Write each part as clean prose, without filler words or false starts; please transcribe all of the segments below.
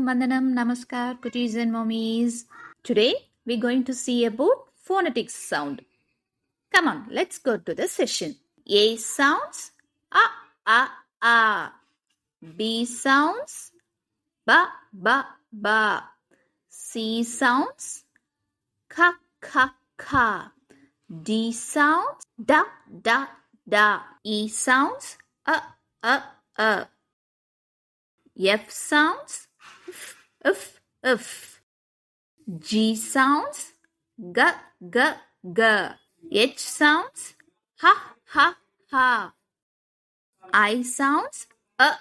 Vandanam, Namaskar, Kutis and Mommies. Today we're going to see about phonetics sound. Come on, let's go to the session. A sounds a. B sounds ba. C sounds ka. D sounds da. E sounds a. F sounds f. G sounds g. H sounds ha. I sounds a.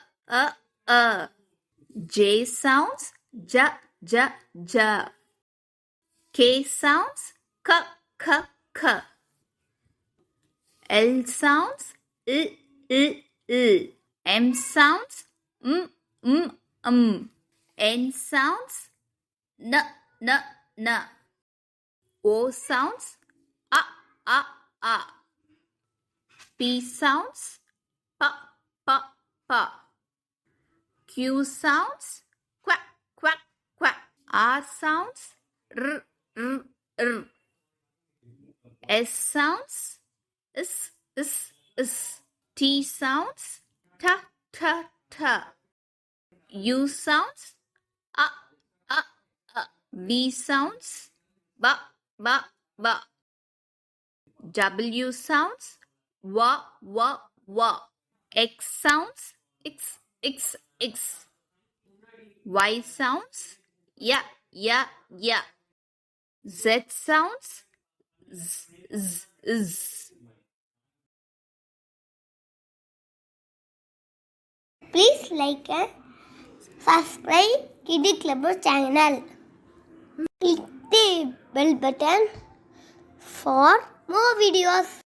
J sounds ja. K sounds k. L sounds l. M sounds N sounds n. O sounds a. P sounds pa. Q sounds quack. R sounds r. S sounds is. T sounds ta. U sounds a. V sounds ba. W sounds wa. X sounds x. Y sounds ya. Z sounds z. Please like and subscribe to the Club channel. Click the bell button for more videos.